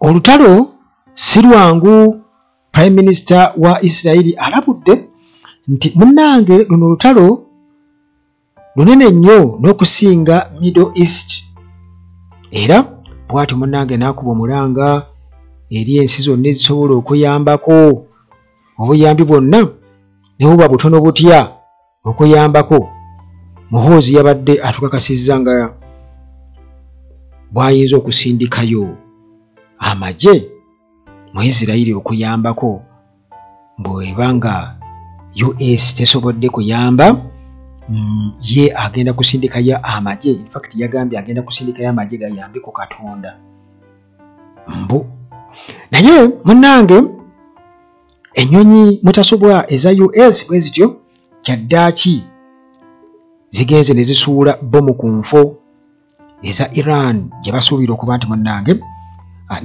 olutalo si lwangu. Prime Minister wa Israeli alabudde nti munnange luno olutalo lunene nnyo n'okusinga Middle East, era bw'atyo munnange n'akuba omulanga eri ensi zonna ezisobola okuyambako obuyambi bwonna ne buba butono butya okuyambako. Muhoozi yabadde atukakasizza nga bw'ayinza okusindikayo amagye mu Isirairi okuyambako bw'eba nga US tesobodde kuyamba, ye agenda kusindikayo amagye. In fact yagambye agenda kusindikayo amagye gayambe ku Katonda. Naye munnange ennyonyi mutasobwa eza US bwe zityo kyaddaaki zigenze ne zisuula bomu ku nfo eza Iran gye basuubira okuba nti munnange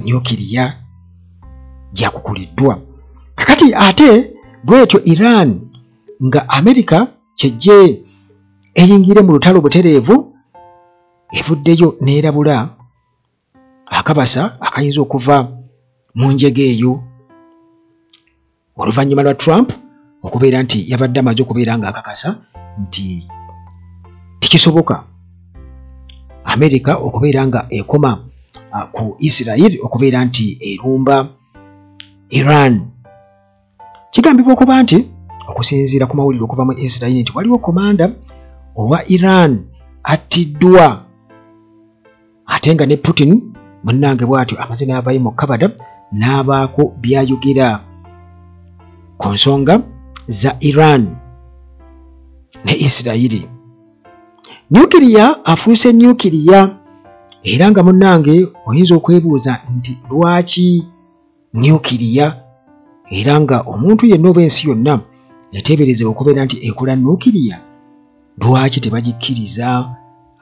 nyukiriya gyakukuliddwa. Kakati ate bwetyo Iran nga Amerika kyejje eyingire mu lutalo butereevu evuddeyo n'erabula akabasa akayinza okuva mu njege eyo oluvannyuma lwa Trump okubeera nti yabadde amaze okubeera nga akakasa nti tekisoboka Amerika okubeera nga ekoma ku Israel okubeera nti erumba Iran. Kigambibwa okuba nti okusinziira ku mawulire okuva mu Israel nti waliwo komanda owa Iran attiddwa, ate nga ne Putin munnange bw'atyo amaze n'avaayo mu kabada n'abaako byayogera ku nsonga za Iran ne Israel. Nyukiriya afuuse nyukiriya, era nga munnange oyinza okwebuuza nti lwaki nyukiriya, era nga omuntu yenna oba ensi yonna yateeberezebwa okubeera nti ekola nyukiriya, lwaki tebagikkiriza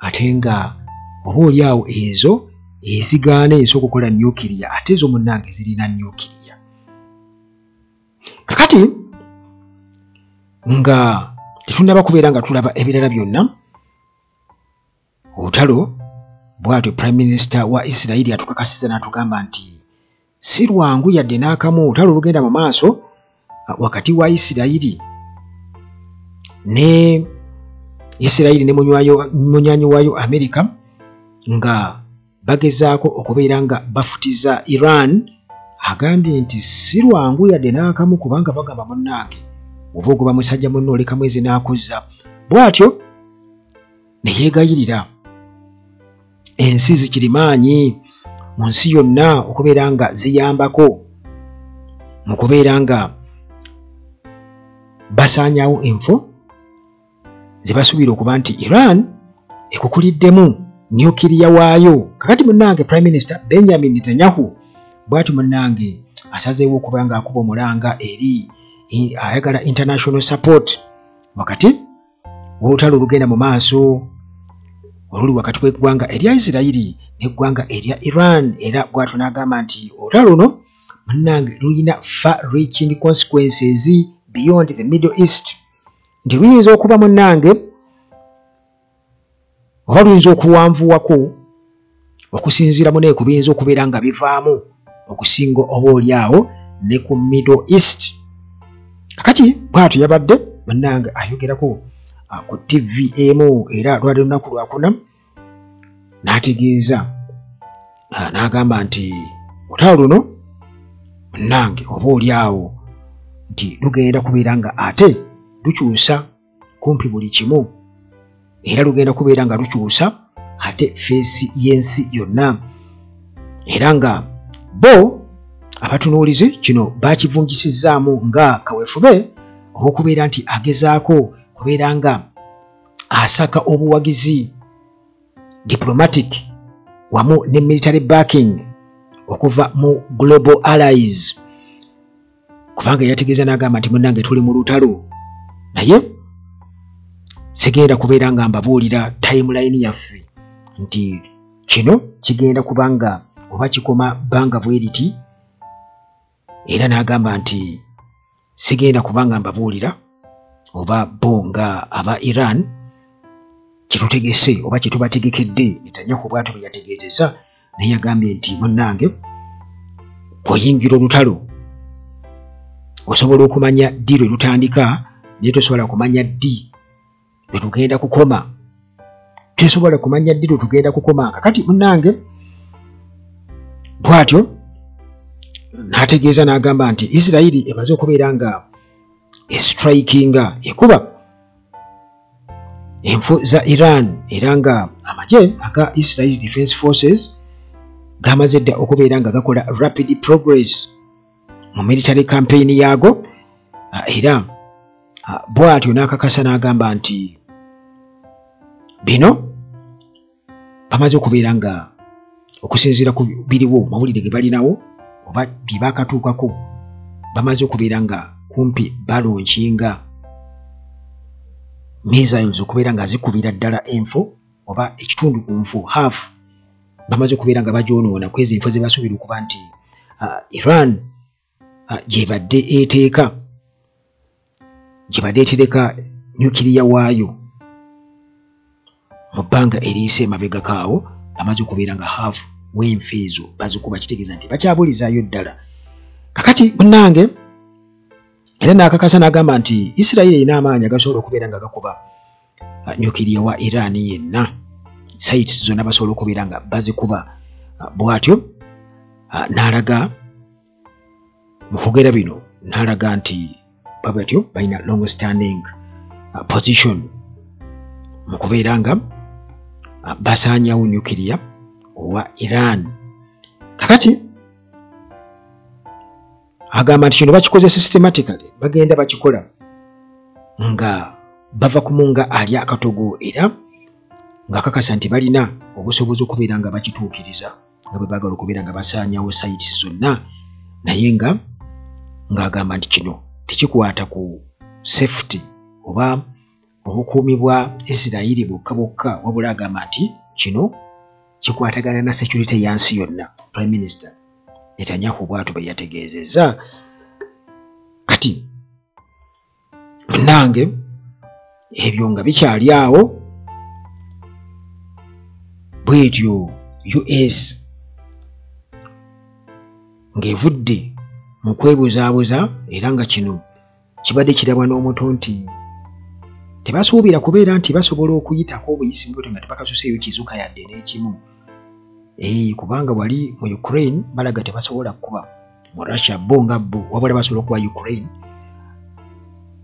ate nga oboolyawo ezo ezigaana ensi okukola nyukiriya ate zo munnange zirina nyukiriya. Kakati nga tetunnaba kubeera nga tulaba ebirala byonna, olutalo bw'atyo Prime Minister wa Israeli atukakasiza n'atugamba nti si lwangu yadde n'akamu, olutalo lugenda mu maaso wakati wa Israeli ne munywanyi waayo Amerika nga bagezaako okubeera nga bafutiza Iran. Agambye nti si lwangu yadde n'akamu kubanga bagamba munnange oba ogoba musajja munno oleka mwezi n'akuzza. Bw'atyo ne yeegayirira ensi zikirimaanyi mu nsi yonna okubeera nga ziyambako mu kubeera nga basaanyaawo enfo ze basuubira okuba nti Iran ekukuliddemu nyukiriya waayo. Kakati munnange Prime Minister Benjamin Netanyahu bw'atyo munnange asazeewo okuba nga akuba omulanga eri ayagala international support wakati w'olutalo olugenda mu maaso oluli wakati w'eggwanga erya Isirairi n'eggwanga erya Iran. Era bw'atyo n'agamba nti olutalo luno munnange lulina far-reaching consequences beyond the Middle East, nti luyinza okuba munnange oba luyinza okuwanvuwako okusinziira munaye ku biyinza okubeera nga bivaamu okusinga oboolyawo ne ku Middle East. Kakati bw'atyo yabadde munnange ayogerako ku TV emu era lwali lunaku lwakuna n'ategeeza n'agamba nti olutalo luno munnange oboolyawo nti lugenda kubeera nga ate lukyusa kumpi buli kimu, era lugenda kubeera nga lukyusa ate feesi y'ensi yonna, era nga bo abatunuulizi kino bakivunjisizaamu nga kaweefube olw'okubeera nti agezaako kubeera nga asaka obuwagizi diplomatic wamu ne military backing okuva mu global allies, kubanga yategeeza n'agamba nti munnange tuli mu lutalo, naye sigenda kubeera nga mbabuulira timeline yaffe nti kino kigenda kubanga oba kikoma bbanga bwe riti, era n'agamba nti sigenda kubanga mbabuulira oba bo nga aba Iran kitutegese oba kitubategekedde. Netanyahu bw'atyo bwe yategeezezza naye yagambye nti munnange bw'oyingira olutalo osobola okumanya ddi lwe lutandika naye tosobola kumanya ddi lwe tugenda kukoma. Tesobola kumanya ddi lwe tugenda kukoma. Kakati munnange bw'atyo n'ategeeza n'agamba nti Isirayiri emaze okubeera nga estrikinga ekuba enfu za Iran era nga amagye aga Israel Defense Forces gamaze dda okubeera nga gakola rapid progress mu military campaign yaago era bw'atyo n'akakasa n'agamba nti bino bamaze okubeera nga okusinziira ku biriwo mawulire ge balinawo oba bye baakatuukako bamaze okubeera nga kumpi balonkinga missiles okubeera nga zikubira ddala enfo oba ekitundu ku nfu half bamaze okubeera nga bagyonoona kwezi enfo ze basuubira okuba nti Iran gyebadde etereka nyukiriya waayo mu bbanga eriise emabega kaawo bamaze okubeera nga half w'enfa ezo bazikuba kitegeeza nti bakyabulizaayo ddala. Kakati munnange era n'akakasa n'agamba nti Isirayiri erina amaanyi agasobola okubeera nga gakuba nyukiriya wa Iran yenna sites zonna basobola okubeera nga bazikuba. Bw'atyo n'alaga mu kugera bino n'alaga nti bw'atyo balina long standing position mu kubeera nga basaanyawo nyukiriya owa Iran. Kakati agamba nti kino bakikoze systematically bagenda bakikola nga bava ku munga ali akatogo era ng'akakasa nti balina obusobozi okubeera nga bakituukiriza nga bwe baagala okubeera nga basaanyawo sites zonna naye ng'agamba nti kino tekikwata ku safety oba obukuumi bwa Isirayiri bwokka bwokka wabula agamba nti kino kikwatagana na security yansi yonna. Prime Minister Netanyahu bw'atyo bwe yategeezezza. Kati munnange ebyo nga bikyali awo bw'etyo US ng'evudde mu kwebuzaabuza era nga kino kibadde kirabwa n'omuto nti tebasuubira kubeera nti basobola okuyitako obuyisi mbuto nga tebakasuseeyo kizuka yadde n'ekimu. Kubanga wali mu Ukraine balaga tebasobola kuba mu Russia bo nga bo wabula basobola okuba Ukraine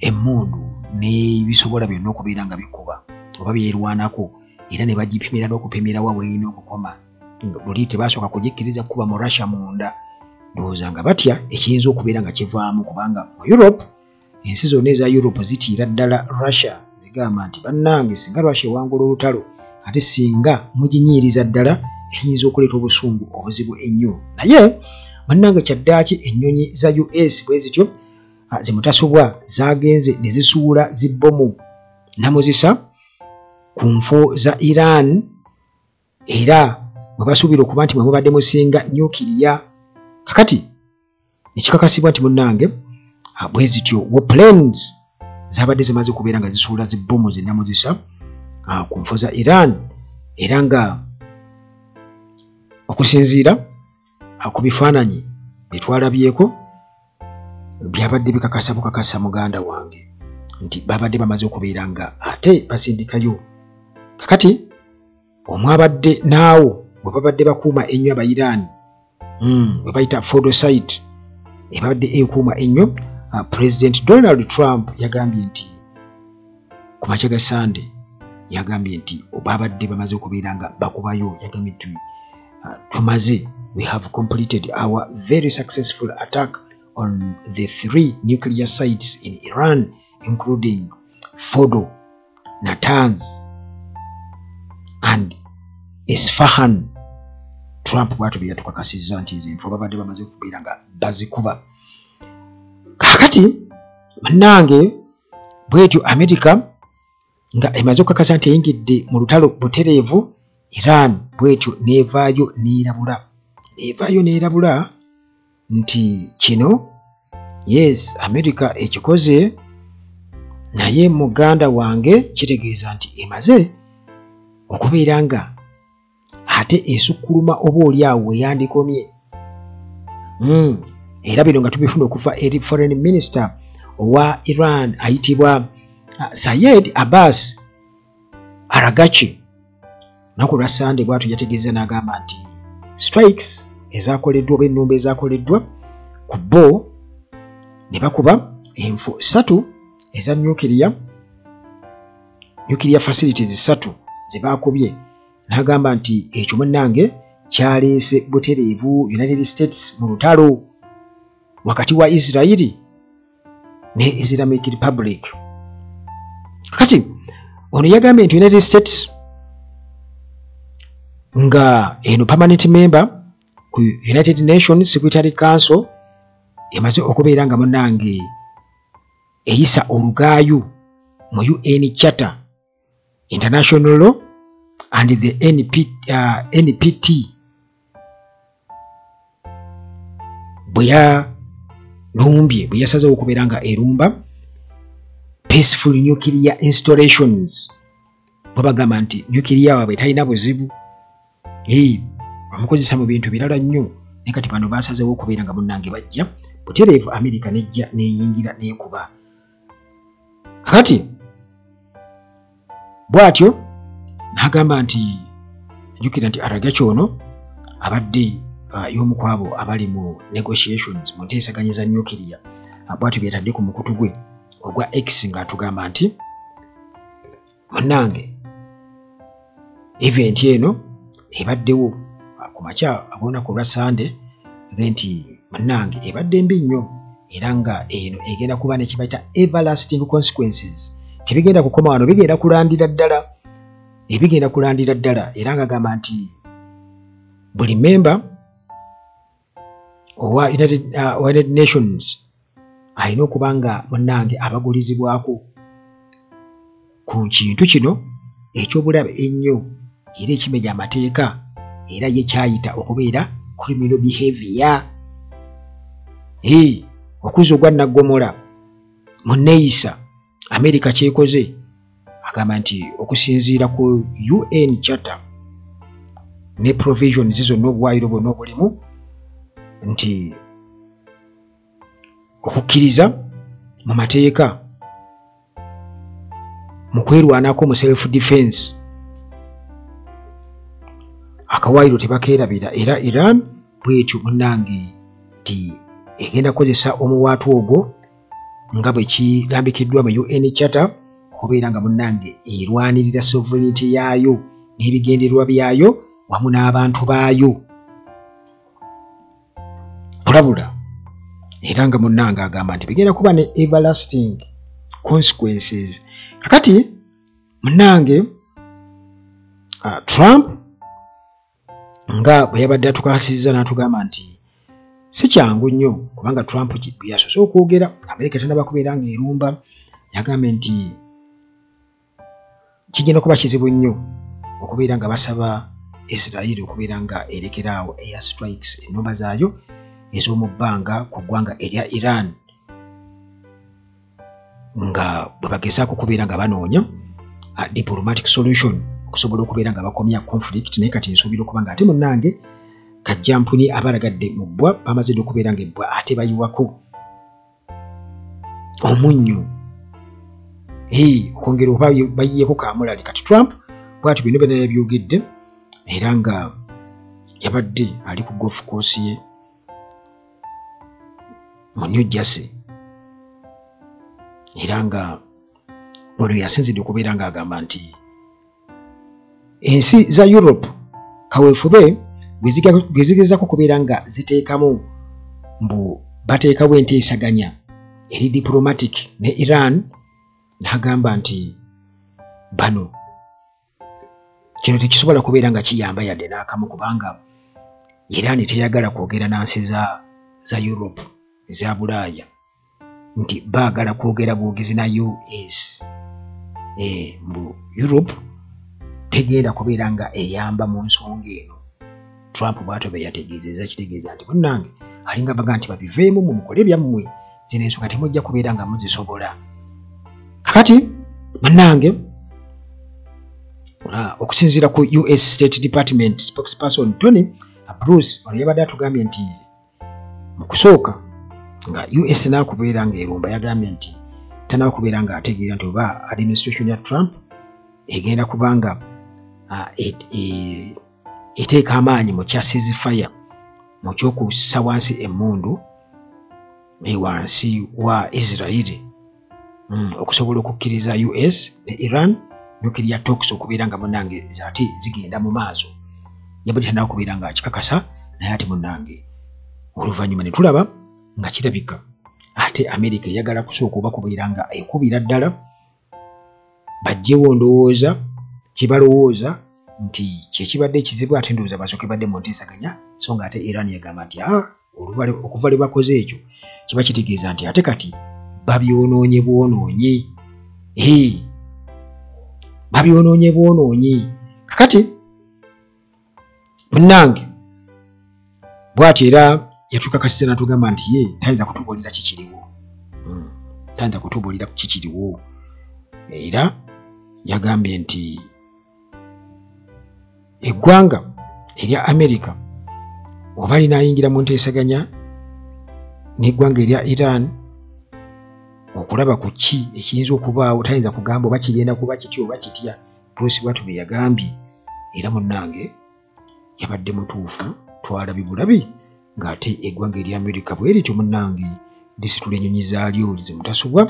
emmundu n'ebisobola byonna okubeera nga bikuba oba byerwanako era ne bagipimira n'okupimira wa weeyina okukoma. Luli tebasooka kugikkiriza kuba mu Russia munda ndowooza nga batya ekiyinza okubeera nga kivaamu kubanga mu Europe ensi zonna eza Europe zitiira ddala Russia zigamba nti bannange singa Russia ewangula olutalo ate singa muginyiiriza ddala eyinza okuleeta obusungu obuzibu ennyo. Naye bannange kyaddaaki ennyonyi za US bwe zityo zimutasobwa zaagenze ne zisuula zibbomu namuzisa ku nfo za Iran era bwe basuubira okuba nti mwe mubadde musinga nyukiriya. Kakati nekikakasibwa nti munnange bwe zityo warplanes zabadde zimaze okubeera nga zisuula zibbomu zinamuzisa ku nfo za Iran era nga okusinziira ku bifaananyi byetwalabyeko byabadde bikakasa bukakasa muganda wange nti babadde bamaze okubeera nga ate basindikayo. Kakati omwabadde naawo bwe babadde bakuuma ennyo Abayiraani bwe bayita Fordo site ebadde ekuuma ennyo President Donald Trump yagambye nti ku makya ga Sunday yagambye nti babadde bamaze okubeera nga bakubayo. Yagambye nti tumaze we have completed our very successful attack on the 3 nuclear sites in Iran including Fordo, Natanz and Isfahan. Trump bw'atyo bye yatukakasizza nti ezo babadde bamaze okubeera nga bazikuba. Kakati bannange bw'etyo America nga emaze okukakasa nti eyingidde mu lutalo butereevu Iran bw'etyo neevaayo neerabula nti kino yes America ekikoze naye muganda wange kitegeeza nti emaze okubeera nga ate esukkuluma oba oli awo weyandikomye Era bino nga tubifuna okuva eri foreign minister owa Iran ayitibwa Sayed Abbas Aragachi. Naku lwa Sande bwatu yategeeza n'agamba nti strikes ezakoleddwa oba ennumba ezakoleddwa ku bo ne bakuba enfu 3 eza nuclear facilities 3 ze baakubye. N'agamba nti ekyo munnange kyaleese butereevu United States mu lutalo wakati wa Israeli ne Islamic Republic. Kati ono yagambye nti United States nga eno permanent member ku United Nations Security Council emaze okubeera nga munnange eyisa olugaayu mu UN Charter International Law and the NPT bwe yasazeewo okubeera nga erumba peaceful nuclear installations. Bwe bagamba nti nuclear waabwe talina buzibu, bamukozesa mu bintu birala nnyo, naye kati bano basazeewo okubeera nga munnange bajja butereevu America nejja neyingira nekuba. Kati bw'atyo n'agamba nti ajjukira nti Aragachi ono abadde y'omu ku abo abali mu negotiations mu nteesaganya za nuclear. Bw'atyo byetadde ku mukutu gwe ogwa X ng'atugamba nti munnange event eno ebaddewo ku makya ab'olunaku lwa Sande nti munnange ebadde mbi nnyo era nga eno egenda kuba ne kibayita everlasting consequences. Tebigenda kukoma wano, bigenda kulandira ddala. Era ng'agamba nti buli member owa United Nations alina okuba nga munnange abagulizibwako ku kintu kino eky'obulabe ennyo era ekimenya amateeka era ye kyayita okubeera criminal behavior. Okuzza ogwa Naggomola mu nneeyisa America kyekoze agamba nti okusinziira ku UN Charter ne provisions zonna obuwaayiro bwonna obulimu nti okukkiriza mu mateeka mu kwerwanako mu self defense akawaayiro tebakeerabira. Era Iran bwetyo munnange nti egenda kukozesa omuwaatu ogwo nga bwe kirambikiddwa mu UN Charter okubeera nga munnange erwanirira sovereignty yaayo n'ebigendererwa byayo wamu n'abantu baayo. Bulabula era nga munnange agamba nti bigenda kuba ne everlasting consequences. Kakati munnange Trump nga bwe yabadde atukakasizza n'atugamba nti si kyangu nnyo kubanga Trump yasoose okwogera America tannaba kubeera nga erumba. Yagambye nti kigenda kuba kizibu nnyo okubeera nga basaba Israel okubeera nga erekeraawo air strikes ennumba zaayo ez'omu bbanga ku ggwanga erya Iran nga bwe bagezaako okubeera nga banoonya diplomatic solution okusobola okubeera nga bakomya conflict. Naye kati nsuubira okuba nga ate munnange kajjampuni abalagadde mu bbwa bamaze dde okubeera nga ebbwa ate bayiwako omunnyo okwongera oba bayiyeeko kaamulali. Kati Trump bw'atyo bino byonna yabyogedde era nga yabadde ali ku golf course ye mu New Jersey era nga ono yasinzidde okubeera ng'agamba nti ensi za Europe kaweefube bwe zigezaako okubeera nga ziteekamu mbu bateekawo enteesaganya eri diplomatic ne Iran, n'agamba nti bano kino tekisobola kubeera nga kiyamba yadde n'akamu kubanga Iran teyagala kwogera na nsi za Europe eza Bulaaya nti baagala kwogera bwogezi na US. Mbu Europe tegenda kubeera nga eyamba mu nsonga eno. Trump bw'atyo bwe yategeezezza kitegeeza nti munnange alinga baga nti babiveemu mukole byammwe zino ensonga temujja kubeera nga muzisobola. Kakati munnange okusinziira ku US State Department spokesperson Tony Bruce ono yabadde atugambye nti mu kusooka nga US n'akubeera ng'erumba yagambye nti tanaakubeera ng'ategeera nti oba administration ya Trump egenda kubanga eteeka amaanyi mu kya ceasefire mu ky'okussa wansi emmundu wansi wa Israeli okusobola okukkiriza US ne Iran nuclear talks okubeera nga munnange ate zigenda mu maaso. Yabadde tanaakubeera ng'akikakasa naye ate munnange oluvannyuma ne tulaba nga kirabika ate America eyagala kusooka oba kubeera nga ekubira ddala bajjewo ndowooza kye balowooza nti kyekibadde ekizibu ate ndowooza basooke badde mu nteesaganya so nga ate Iran yagamba nti okuva lwe bakoze ekyo kiba kitegeeza nti ate kati babyonoonye bwonoonye babyonoonye bwonoonye. Kakati munnange bw'ati era yatukakasiza n'atugamba nti ye tayinza kutubuulira kikiriwo tayinza kutubuulira kikiriwo era yagambye nti eggwanga erya America oba linaayingira mu nteesaganya n'eggwanga erya Iran okulaba ku ki ekiyinza okubaawo tayinza kugamba oba kigenda kuba kitya oba kitya. Bruce bw'atyo bwe yagambye era munnange yabadde mutuufu twalabye bulabi ng'ate eggwanga erya America bwe lityo munnange lisitula ennyonyi zaalyo zimutasubwa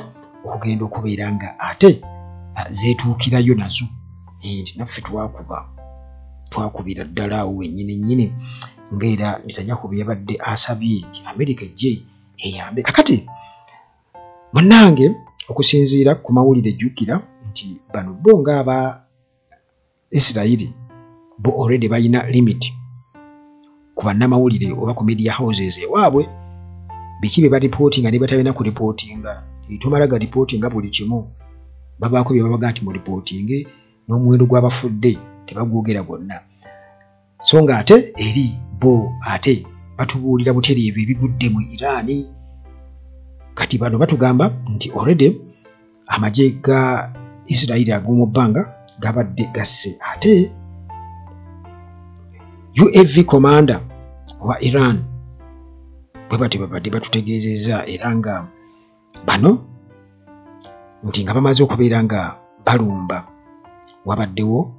okugenda okubeera nga ate zeetuukirayo nazo nti naffe twakubira ddala awo wennyini ng'era Netanyahu bwe yabadde asabye nti America ejje eyambe. Kakati munnange okusinziira ku mawulire jjukira nti bano bo ng'aba Israeli bo already balina limit ku bannamawulire oba ku media houses ewaabwe biki bye baripootinga ne batalina ku ripootinga tomala ga ripootinga buli kimu babaako bye babaga nti mu ripootinge n'omuwendo gw'abafudde tebagwogera gwonna so nga ate eri bo ate batubuulira butereevu ebigudde mu Irani. Kati bano batugamba nti already amagye ga Israeli ag'omu bbanga gabadde gasse ate UAV commander wa Iran bwe bati babadde batutegeezezza era nga bano nti nga bamaze okubeera nga balumba wabaddewo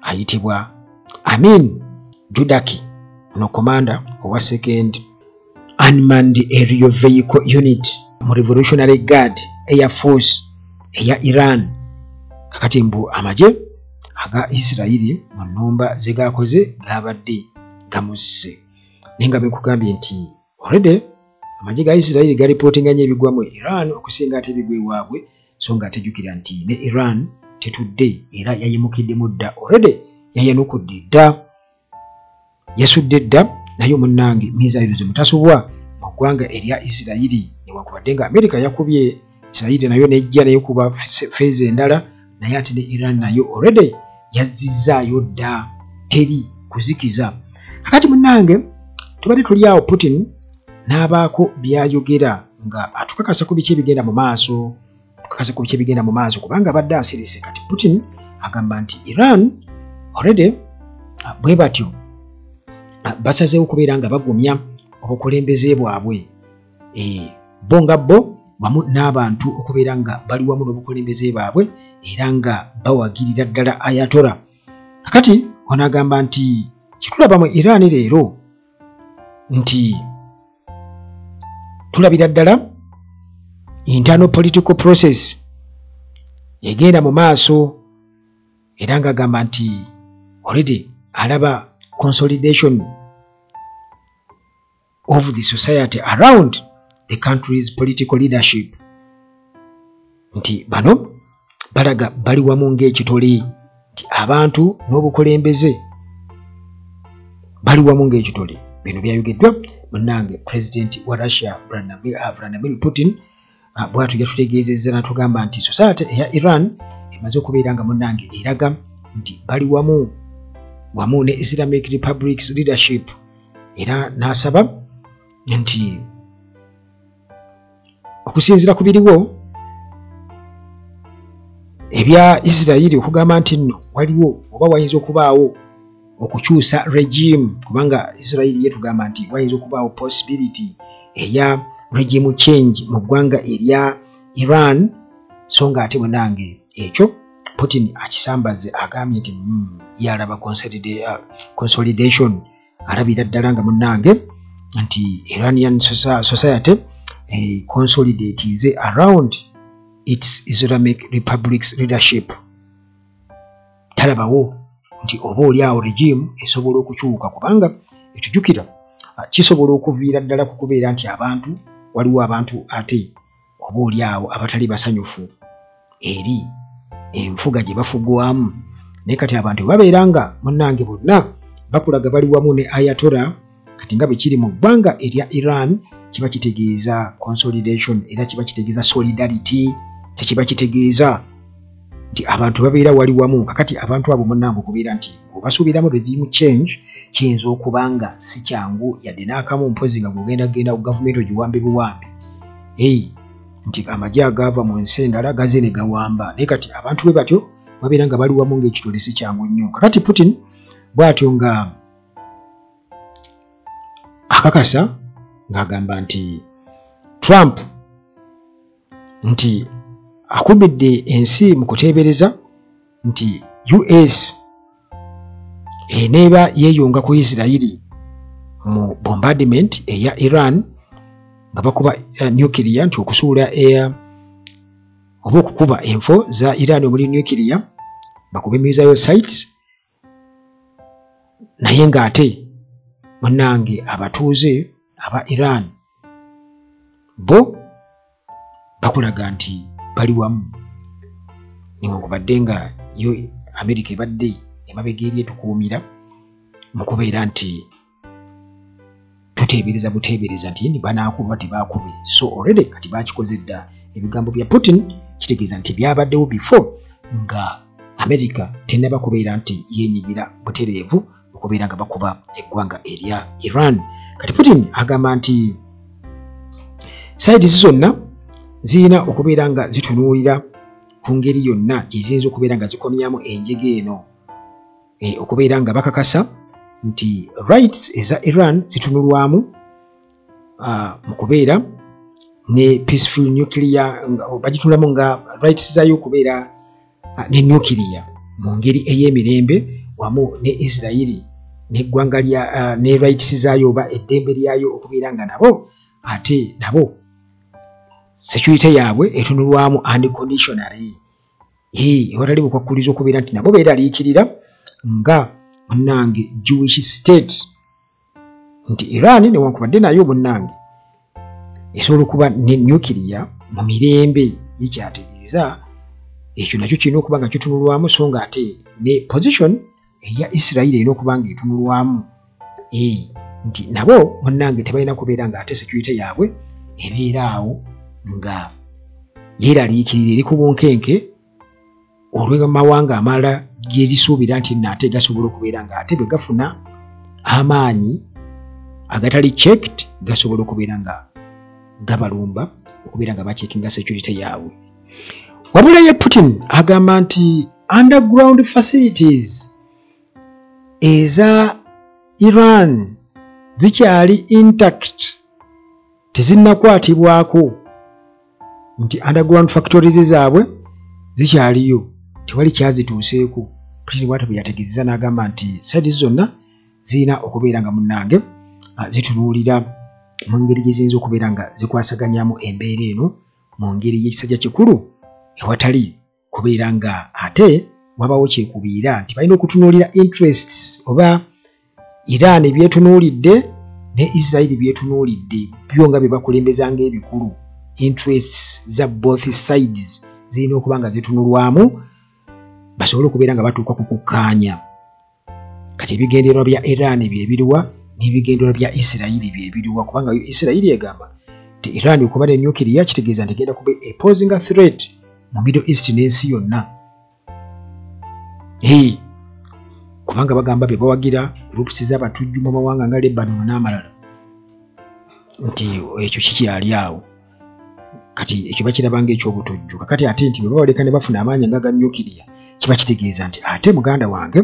ayitibwa Amin Judaki ono commander owa second unmanned aerial vehicle unit mu Revolutionary Guard Air Force eya Iran. Kakati mbu amagye aga Israeli mu nnumba ze gakoze gabadde gamusse naye nga bekugambye nti already amagye ga Israeli garipootinganya ebigwa mu Iran okusinga ate ebigwa ewaabwe so nga atejjukira nti ne Iran tetudde era yayimukiddemu dda already yayanukudde dda yasudde dda naye munnange misailo zimutasubwa mu ggwanga erya Israeli newankubadde nga America yakubye Israeli nayo nejja nayo kuba feezi endala naye ate ne Iran nayo already yazizzaayo dda teri kuzikiza. Kakati munnange tubadde tuli awo Putin n'abaako byayogera nga atukakasa ku biki ebigenda mu maaso kubanga abadde asirise. Kati Putin agamba nti Iran already bwe batyo basazeewo okubeera nga bagumya obukulembeze bwabwe bo nga bo wamu n'abantu okubeera nga bali wamu n'obukulembeze bwabwe era nga bawagirira ddala Ayatollah. Kakati ono agamba nti kitulaba mu Iran leero nti tulabira ddala internal political process egenda mu maaso era nga agamba nti already alaba consolidation of the society around the country's political leadership nti bano balaga bali wamu ng'ekitole nti abantu n'obukulembeze bali wamu ng'ekitole. Bino byayogeddwa munnange president wa Russia Vladimir Putin bw'atyo yatutegeezezza n'atugamba nti society eya Iran emaze okubeera nga munnange eraga nti bali wamu ne Islamic Republic's leadership era n'asaba nti okusinziira ku biriwo ebya Israeli okugamba nti nno waliwo oba wayinza okubaawo okukyusa regime kubanga Israeli yetugamba nti wayinza okubaawo possibility eya regime change mu ggwanga erya Iran, so nga ate munange ekyo Putin akisambaze agambye nti yalaba consolidation, alabira ddala nga munange nti Iranian society consolidates around its Islamic Republic's leadership. Talabawo nti oba oliawo regime esobola okukyuka, kubanga ekijjukira kisobola okuviira ddala ku kubeera nti abantu waliwo abantu ate oba oliawo abatali basanyufu eri enfuga gye bafugwamu, naye kati abantu babeera nga munnange bonna bakulaga bali wamu ne Ayatollah, kati nga bwe kiri mu ggwanga erya Iran kiba kitegeeza consolidation era kiba kitegeeza solidarity, tekiba kitegeeza nti abantu babeera wali wamu. Kakati abantu abo munnange okubeera nti obasuubiramu regime change kiyinza okubanga si kyangu yadde n'akamu mpozi nga gugenda ku gavumenti ogiwambe buwambe, nti amagye agaava mu nsi endala gaze ne gawamba, naye kati abantu bwe batyo babeera nga bali wamu ng'ekitole si kyangu nnyo. Kakati Putin bw'atyo nga akakasa ng'agamba nti Trump nti akubidde ensi mu kuteebereza nti US eneeba yeeyunga ku Isirairi mu bombardment eya Iran nga bakuba nuclear, nti okusuula oba okukuba enfo za Iran omuli nuclear bakube missile sites, naye ng'ate munnange abatuuze aba Iran bo bakulaga nti bali wamu, newankubadde nga yo America ebadde emabega eri etukuumira mu kubeera nti tuteebereza buteebereza nti ni banaakuba tebaakube, so already kati bakikoze dda. Ebigambo bya Putin kitegeeza nti byabaddewo before nga America tennaba kubeera nti yenyigira butereevu okubeera nga bakuba eggwanga erya Iran. Kati Putin agamba nti sides zonna zirina okubeera nga zitunuulira ku ngeri yonna gyeziyinza okubeera nga zikomyamu enjege eno, okubeera nga bakakasa nti rights eza Iran zitunulwamu mu kubeera ne peaceful nuclear, bagitunulamu nga rights zayo okubeera ne nuclear mu ngeri ey'emirembe wamu ne Israeli n'eggwanga lya ne rights zaayo oba eddembe lyayo okubeera nga nabo ate nabo security yaabwe etunulwamu unconditionally, ewatali bukwakkuliza okubeera nti nabo beeraliikirira nga munnange Jewish state, nti Iran newankubadde nayo munnange esobola okuba ne nuclear mu mirembe yekyategeeza ekyo nakyo kirina okuba nga kitunulwamu, so nga ate ne position eya Israel erina okuba nga etunulwamu, nti nabo munnange tebalina kubeera nga ate security yaabwe ebeera awo nga yeeraliikirira eri ku bunkenke olw'amawanga amalala gyerisuubira nti nate gasobola okubeera nga ate bwe gafuna amaanyi agatali checked gasobola okubeera nga gabalumba okubeera nga bacekinga security yaabwe. Wabula ye Putin agamba nti underground facilities eza Iran zikyali intact, tezinnakwatibwako, nti underground factories zaabwe zikyaliyo, tewali kyazituuseeko. Putin bw'atyo bwe yategeezezza n'agamba nti sides zonna zirina okubeera nga munnange zitunuulira mu ngeri gye ziyinza okubeera nga zikwasaganyamu embeera eno mu ngeri y'ekisajja kikulu ewatali kubeera nga ate wabawo kyekubiira nti balina okutunuulira interests oba Iran byetunuulidde ne Israel byetunuulidde byo nga bye bakulembezanga ebikulu. Interests za both sides zirina okuba nga zitunulwamu basobole okubeera nga batuuka ku kukkaanya. Kati ebigendererwa bya Iran byebiriwa n'ebigendererwa bya Israel byebiriwa, kubanga Israel egamba nti Iran okuba ne nuclear kitegeeza nti egenda kuba posing a threat mu Middle East n'ensi yonna. Kubanga bagamba be bawagira groups z'abatujju mu mawanga nga Lebanon n'amalala nti ekyo kikyali awo. Kati ekyo bakirabanga ekyobutujju. Kakati ate nti bwe bawaleka ne bafuna amaanyi nga ga nuclear kiba kitegeeza nti ate muganda wange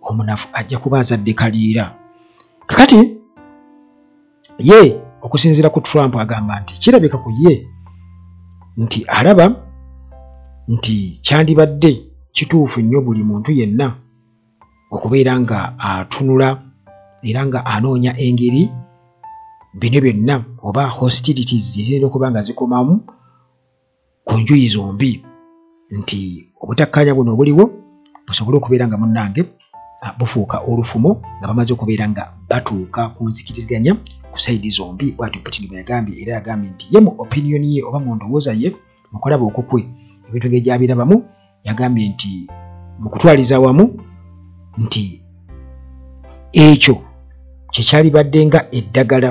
omunafu ajja kuba azadde kaliira. Kakati ye okusinziira ku Trump agamba nti kirabika ku ye nti alaba nti kyandibadde kituufu nnyo buli muntu yenna okubeera nga atunula era nga anoonya engeri bino byonna oba hostilities zirina okuba nga zikomamu ku njuyi zombi nti obutakkaanya buno obuliwo busobole okubeera nga munnange bufuuka olufumo nga bamaze okubeera nga batuuka ku nzikiriziganya ku sayidi zombi. Bw'atyo Putin bwe yagambye era yagambye nti ye mu opinion ye oba mu ndowooza ye mu kulaba okukwe ebintu engeri gy'abirabamu yagambye nti mu kutwaliza wamu nti ekyo kye kyali badde nga eddagala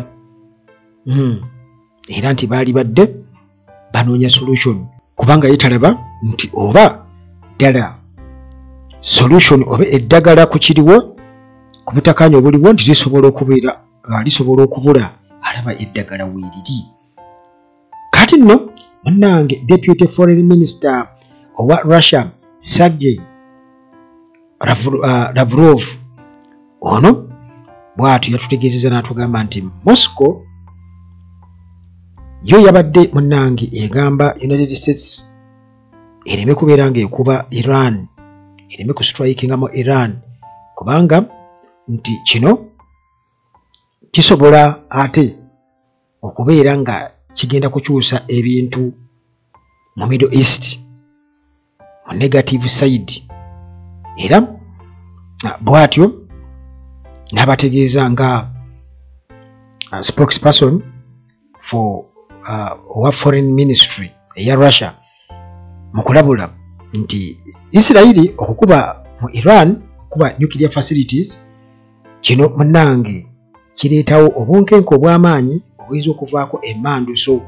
era nti baali badde banoonya solution kubanga yetalaba nti oba ddala solution oba eddagala ku kiriwo ku butakkaanya obuliwo nti lisobola okubula alaba eddagala weeriri. Kati nno munnange Deputy Foreign Minister owa Russia Sergei Lavrov ono bw'atyo yatutegeezeza n'atugamba nti Moscow yo yabadde munnange egamba United States ereme kubeera nga ekuba Iran, ereme kustrikingamu Iran kubanga nti kino kisobola ate okubeera nga kigenda kukyusa ebintu mu Middle East mu negative side. Era bw'atyo n'abategeeza nga spokesperson for owa foreign ministry eya Russia mu kulabula nti Israeli okukuba mu Iran okuba nuclear facilities kino munnange kireetawo obunkenke obw'amaanyi obuyinza okuvaako emmanduso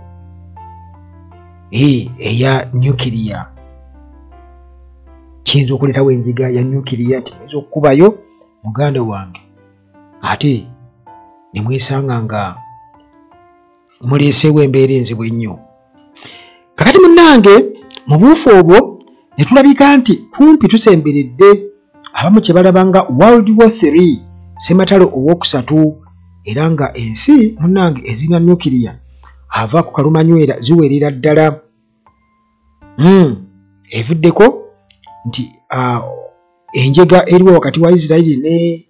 eya nuclear. Kiyinza okuleetawo enjiga ya nuclear nti muyinza okukubayo muganda wange ate ne mwesanga nga muleeseewo embeera enzibu ennyo. Kakati munnange mu buufu obwo ne tulabika nti kumpi tusemberedde abamu kye balaba nga World War III ssematalo owookusatu era nga ensi munnange ezirina nuclear ava ku kalumanywera ziwerera ddala evuddeko nti enjega eriwo wakati wa Israeli ne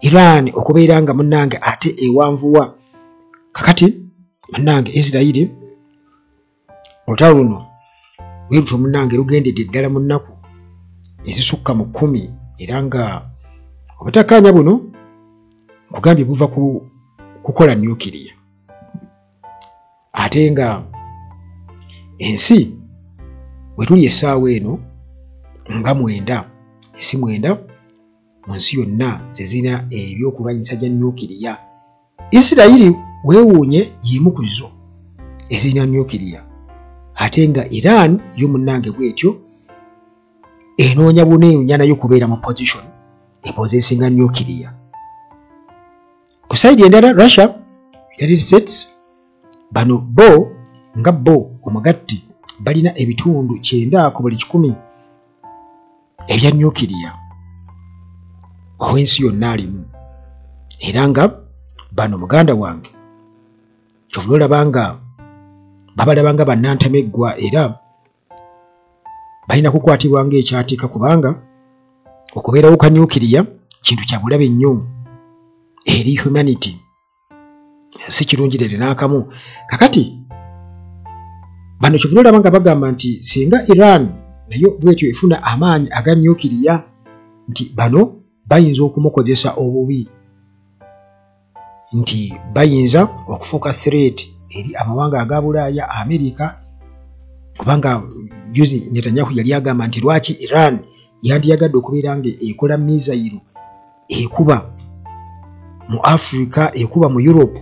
Iran okubeera nga munnange ate ewanvuwa. Kakati munnange Israeli olutalo luno lweruto munnange lugendedde ddala mu nnaku ezisukka mu 10 era nga obutakkaanya buno kugambye buva ku kukola nuclear ate nga ensi wetuli essaawa eno nga 9 ensi 9 mu nsi yonna zezina ebyokulwanyisa bya nuclear. Israeli weewuunye yimu ku zo ezirina nuclear ate nga Iran yo munnange bwetyo enoonya buneewonya nayo kubeera mu position epozeesinga nuclear. Ku sayidi endala Russia, United States bano bo omugatti balina ebitundu 9 ku buli 100 ebya nuclear ow'ensi yonna alimu era nga bano muganda wange kyovula olaba nga babalaba nga bannantameggwa era balina kukwatibwa ng'ekyatika kubanga okubeerawo ka nuclear kintu kya bulabe nnyo eri humanity, si kirungirire n'akamu. Kakati bano kyovula olaba nga bagamba nti singa Iran nayo bwetyo efuna amaanyi aga nuclear nti bano bayinza okumukozesa obubi, nti bayinza okufuuka threat eri amawanga aga Bulaaya, Amerika, kubanga juzi Netanyahu yali agamba nti lwaki Iran yandiyagadde okubeera nga ekola missile ekuba mu Africa, ekuba mu Europe,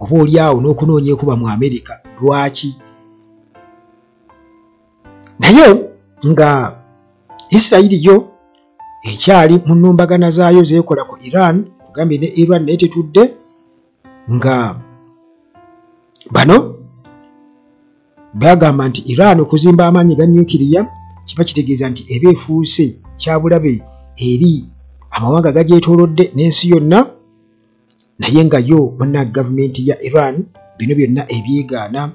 oba oliawo n'okunoonya ekuba mu Amerika, lwaki? Naye nga Israeli yo ekyali mu nnumbagana zaayo zeekola ku Iran, kugambye ne Iran naye tetudde nga bano bagamba nti Iran okuzimba amaanyi ga nuclear kiba kitegeeza nti eba efuuse kyabulabe eri amawanga gagyetoolodde n'ensi yonna naye nga yo muna gavumenti ya Iran bino byonna ebyegaana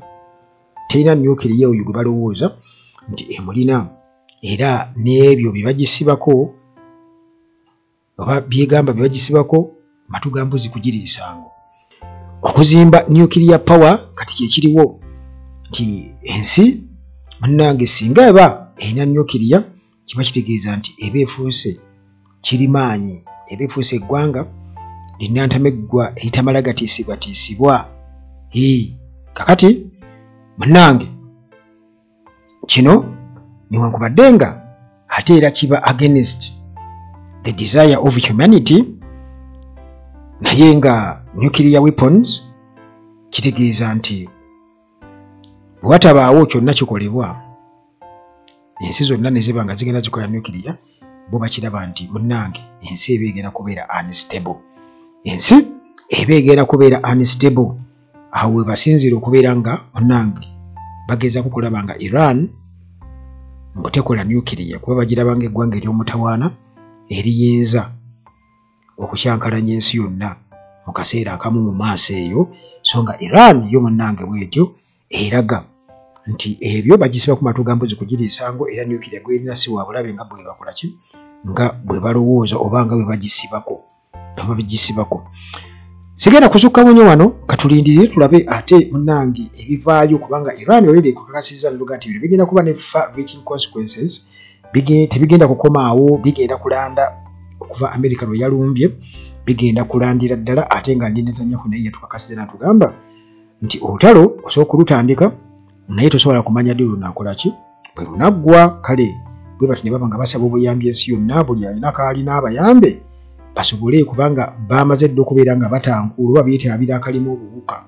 terina nuclear oyo gwe balowooza nti emulina era n'ebyo bye bagisibako oba byegamba bye bagisibako matu ga mbuzi kugiriisango. Okuzimba nuclear power kati kyekiriwo nti ensi munnange singa eba erina nuclear kiba kitegeeza nti eba efuuse kiri maanyi, eba efuuse eggwanga linnantameggwa eritamala gatiisibwatiisibwa. Kakati munnange kino newankubadde nga ate era kiba against the desire of humanity, naye nga nuclear weapons kitegeeza nti bwe watabaawo kyonna kikolebwa ensi zonna ne ziba nga zigenda zikola nuclear, bo bakiraba nti munnange ensi eba egenda kubeera unstable. Ensi eba egenda kubeera unstable. Awo we basinzira okubeera nga munnange bageza kukulaba nga Iran mbu tekola nuclear kuba bagiraba nga eggwanga ery'omutawaana eriyinza okukyankalanya ensi yonna mu kaseera akamu mu maaso eyo, so nga Iran yo munnange bwetyo eraga nti ebyo bagisiba ku matu ga mbuzi kugiriisango, era nuclear gw'erina si wa bulabe nga bwe bakola ki nga bwe balowooza oba nga bwe bagisibako oba bigisibako. Sigenda kusukka bunyo wano katulindirire tulabe ate munnange ebivaayo, kubanga Iran already ekukakasizza luga nti bigenda kuba ne far-reaching consequences. Tebigenda kukomaawo, bigenda kulanda okuva America lwe yalumbye, bigenda kulandira ddala, ate nga Netanyahu naye yatukakasizza n'atugamba nti olutalo osooka olutandika naye tosobola kumanya ddi lunaakola ki bwe lunaggwa. Kale bwe bati ne baba nga basaba obuyambi ensi yonna, buli alina kaali n'abayambe basobole, kubanga bamaze dde okubeera nga batankuula oba beetaabira akalimu obuwuka.